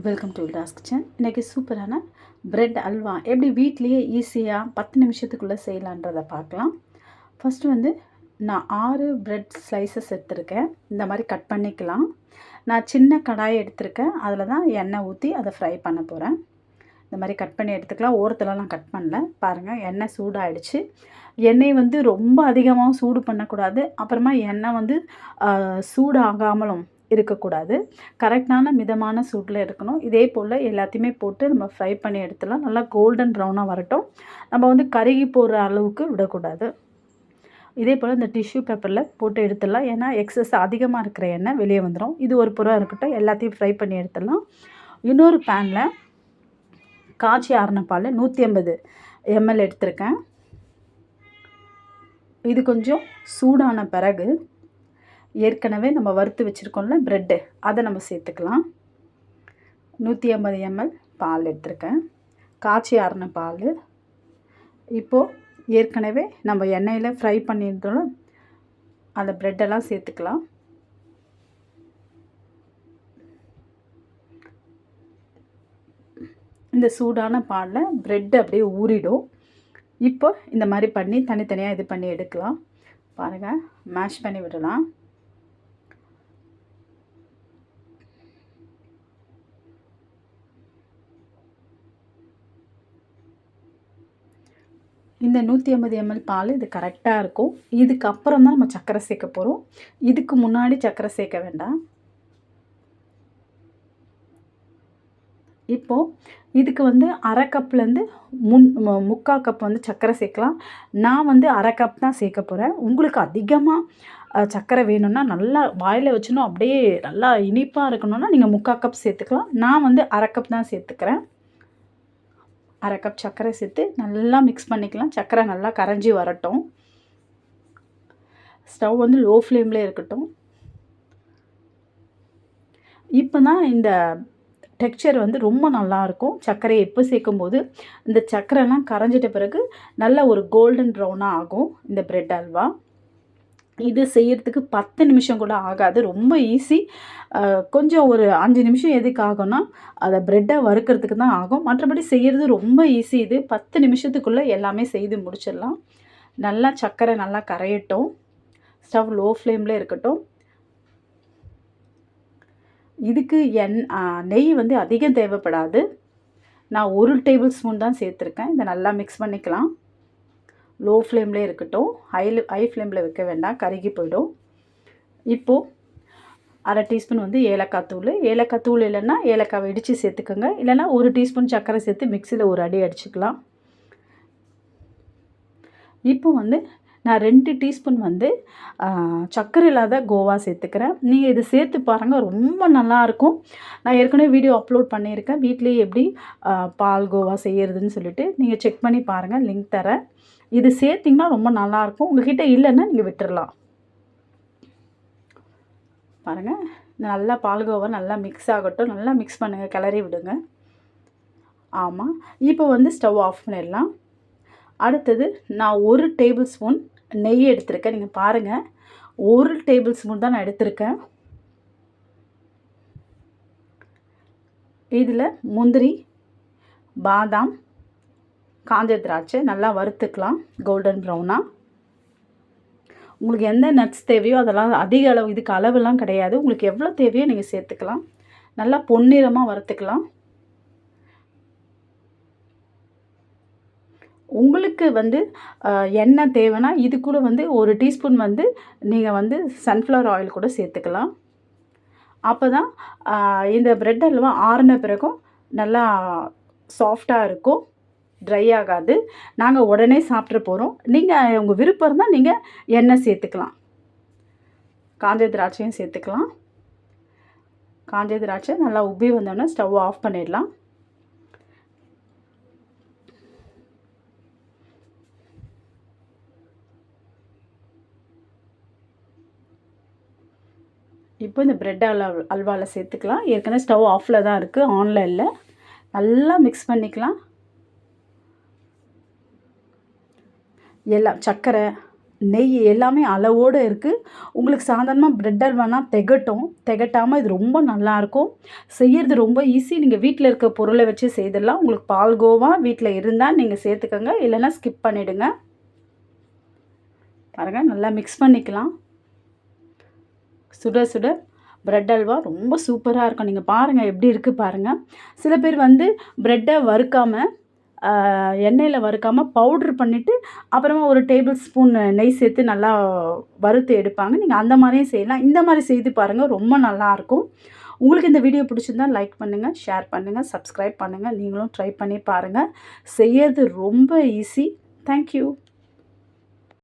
Welcome to வில்டாஸ் kitchen. இன்றைக்கி சூப்பரான bread halwa எப்படி வீட்லேயே ஈஸியாக 10 நிமிஷத்துக்குள்ளே செய்யலான்றதை பார்க்கலாம். ஃபஸ்ட்டு நான் 6 பிரெட் ஸ்லைசஸ் எடுத்திருக்கேன். இந்த மாதிரி கட் பண்ணிக்கலாம். நான் சின்ன கடாயை எடுத்திருக்கேன். அதில் தான் எண்ணெய் ஊற்றி அதை ஃப்ரை பண்ண போகிறேன். இந்த மாதிரி கட் பண்ணி எடுத்துக்கலாம். ஓரத்துலலாம் கட் பண்ணல. பாருங்கள், எண்ணெய் சூடாகிடுச்சு. எண்ணெய் ரொம்ப அதிகமாகவும் சூடு பண்ணக்கூடாது. அப்புறமா எண்ணெய் சூடாகாமலும் இருக்கக்கூடாது. கரெக்டான மிதமான சூட்டில் இருக்கணும். இதே போல் எல்லாத்தையுமே போட்டு நம்ம ஃப்ரை பண்ணி எடுத்துடலாம். நல்லா கோல்டன் ப்ரௌனாக வரட்டும். நம்ம கருகி போடுற அளவுக்கு விடக்கூடாது. இதே போல் இந்த டிஷ்யூ பேப்பரில் போட்டு எடுத்துடலாம். ஏன்னா எக்ஸஸ் அதிகமாக இருக்கிற எண்ணெய் வெளியே வந்துடும். இது ஒரு புறம் இருக்கட்டும். எல்லாத்தையும் ஃப்ரை பண்ணி எடுத்துடலாம். இன்னொரு பேனில் காய்ச்சி ஆறின பால் 150 ml எடுத்திருக்கேன். இது கொஞ்சம் சூடான பிறகு ஏற்கனவே நம்ம வறுத்து வச்சுருக்கோம்ல ப்ரெட்டு, அதை நம்ம சேர்த்துக்கலாம். 150 ml பால் எடுத்திருக்கேன். காய்ச்சி ஆறின பால். இப்போது ஏற்கனவே நம்ம எண்ணெயில் ஃப்ரை பண்ணியிருந்தோம் அந்த ப்ரெட்டெல்லாம் சேர்த்துக்கலாம். இந்த சூடான பாலில் ப்ரெட்டு அப்படியே ஊறிடும். இப்போ இந்த மாதிரி பண்ணி தனித்தனியாக இது பண்ணி எடுக்கலாம். பாருங்கள், மேஷ் பண்ணி விடலாம். இந்த 150 ml பால் இது கரெக்டாக இருக்கும். இதுக்கப்புறம் தான் நம்ம சர்க்கரை சேர்க்க போகிறோம். இதுக்கு முன்னாடி சர்க்கரை சேர்க்க வேண்டாம். இப்போது இதுக்கு அரை கப்லேருந்து 3/4 கப் சர்க்கரை சேர்க்கலாம். நான் அரை கப் தான் சேர்க்க போகிறேன். உங்களுக்கு அதிகமாக சர்க்கரை வேணும்னா, நல்லா வாயில் வச்சுணும் அப்படியே நல்லா இனிப்பாக இருக்கணும்னா நீங்கள் 3/4 கப் சேர்த்துக்கலாம். நான் அரை கப் தான் சேர்த்துக்கிறேன். அரை கப் சர்க்கரை சேர்த்து நல்லா மிக்ஸ் பண்ணிக்கலாம். சர்க்கரை நல்லா கரைஞ்சி வரட்டும். ஸ்டவ் லோ ஃப்ளேமில் இருக்கட்டும். இப்போ தான் இந்த டெக்ஸ்சர் ரொம்ப நல்லாயிருக்கும். சர்க்கரையை எப்போ சேர்க்கும்போது இந்த சர்க்கரைலாம் கரைஞ்சிட்ட பிறகு நல்ல ஒரு கோல்டன் ப்ரௌனாக ஆகும் இந்த பிரெட் அல்வா. இது செய்கிறதுக்கு 10 நிமிஷம் கூட ஆகாது. ரொம்ப ஈஸி. கொஞ்சம் ஒரு 5 நிமிஷம் எதுக்கு ஆகும்னா அதை ப்ரெட்டை வறுக்கிறதுக்கு தான் ஆகும். மற்றபடி செய்கிறது ரொம்ப ஈஸி. இது 10 நிமிஷத்துக்குள்ளே எல்லாமே செய்து முடிச்சிடலாம். நல்லா சர்க்கரை நல்லா கரையட்டும். ஸ்டவ் லோ ஃப்ளேமில் இருக்கட்டும். இதுக்கு நெய் அதிகம் தேவைப்படாது. நான் 1 டேபிள் ஸ்பூன் தான் சேர்த்துருக்கேன். இதை நல்லா மிக்ஸ் பண்ணிக்கலாம். லோ ஃப்ளேம்லேயே இருக்கட்டும். ஹை ஃப்ளேமில் வைக்க வேண்டாம், கருகி போயிடும். இப்போது அரை டீஸ்பூன் ஏலக்காய் தூள். ஏலக்காய் தூள் இல்லைன்னா ஏலக்காவை இடித்து சேர்த்துக்கோங்க. இல்லைன்னா 1 டீஸ்பூன் சர்க்கரை சேர்த்து மிக்சியில் ஒரு அடி அடிச்சுக்கலாம். இப்போ நான் 2 டீஸ்பூன் சர்க்கரை இல்லாத கோவா சேர்த்துக்கிறேன். நீங்கள் இது சேர்த்து பாருங்கள், ரொம்ப நல்லாயிருக்கும். நான் ஏற்கனவே வீடியோ அப்லோட் பண்ணியிருக்கேன். வீட்டிலேயே எப்படி பால் கோவா செய்கிறதுன்னு சொல்லிட்டு நீங்கள் செக் பண்ணி பாருங்கள், லிங்க் தரேன். இது சேர்த்திங்கன்னா ரொம்ப நல்லாயிருக்கும். உங்கள்கிட்ட இல்லைன்னா நீங்கள் விட்டுடலாம். பாருங்கள், நல்லா பால்கோவா நல்லா மிக்ஸ் ஆகட்டும். நல்லா மிக்ஸ் பண்ணுங்கள், கிளறி விடுங்க. ஆமாம், இப்போ ஸ்டவ் ஆஃப் பண்ணிடலாம். அடுத்தது நான் 1 டேபிள் ஸ்பூன் நெய் எடுத்திருக்கேன். நீங்கள் பாருங்கள், 1 டேபிள் ஸ்பூன் தான் நான் எடுத்திருக்கேன். இதில் முந்திரி, பாதாம், காஞ்ச திராட்சை நல்லா வறுத்துக்கலாம் கோல்டன் ப்ரௌனாக. உங்களுக்கு எந்த நட்ஸ் தேவையோ அதெல்லாம் அதிக அளவு, இதுக்கு அளவுலாம் கிடையாது. உங்களுக்கு எவ்வளோ தேவையோ நீங்கள் சேர்த்துக்கலாம். நல்லா பொன்னிறமாக வறுத்துக்கலாம். உங்களுக்கு எண்ணெய் தேவைன்னா இது கூட 1 டீஸ்பூன் நீங்கள் சன்ஃப்ளவர் ஆயில் கூட சேர்த்துக்கலாம். அப்போ தான் இந்த பிரெட் அல்வா ஆறின பிறகும் நல்லா சாஃப்டாக இருக்கும், ட்ரை ஆகாது. நாங்கள் உடனே சாப்பிட்ற போகிறோம். நீங்கள் உங்கள் விருப்பம் இருந்தால் நீங்கள் எண்ணெய் சேர்த்துக்கலாம். காஞ்ச திராட்சையும் சேர்த்துக்கலாம். காஞ்ச திராட்சை நல்லா உப்பி வந்தோடனே ஸ்டவ் ஆஃப் பண்ணிடலாம். இப்போ இந்த பிரெட் அல்வாவில் சேர்த்துக்கலாம். ஏற்கனவே ஸ்டவ் ஆஃபில் தான் இருக்குது, ஆனில் இல்லை. நல்லா மிக்ஸ் பண்ணிக்கலாம். எல்லாம் சர்க்கரை நெய் எல்லாமே அளவோடு இருக்குது. உங்களுக்கு சாதாரணமாக பிரெட் அல்வானா திகட்டாமல் இது ரொம்ப நல்லாயிருக்கும். செய்யறது ரொம்ப ஈஸி. நீங்கள் வீட்டில் இருக்க பொருளை வச்சு செய்திடலாம். உங்களுக்கு பால்கோவா வீட்டில் இருந்தால் நீங்கள் சேர்த்துக்கோங்க, இல்லைன்னா ஸ்கிப் பண்ணிவிடுங்க. பாருங்கள், நல்லா மிக்ஸ் பண்ணிக்கலாம். சுட சுட பிரெட் அல்வா ரொம்ப சூப்பராக இருக்கும். நீங்கள் பாருங்கள் எப்படி இருக்குது பாருங்கள். சில பேர் வந்து பிரெட்டை வறுக்காமல் எண்ணெயில் வறுக்காமல் பவுட்ரு பண்ணிவிட்டு அப்புறமா ஒரு டேபிள் ஸ்பூன் நெய் சேர்த்து நல்லா வறுத்து எடுப்பாங்க. நீங்கள் அந்த மாதிரியும் செய்யலாம். இந்த மாதிரி செய்து பாருங்கள், ரொம்ப நல்லாயிருக்கும். உங்களுக்கு இந்த வீடியோ பிடிச்சிருந்தா லைக் பண்ணுங்கள், ஷேர் பண்ணுங்கள், சப்ஸ்கிரைப் பண்ணுங்கள். நீங்களும் ட்ரை பண்ணி பாருங்கள். செய்யறது ரொம்ப ஈஸி. தேங்க்யூ.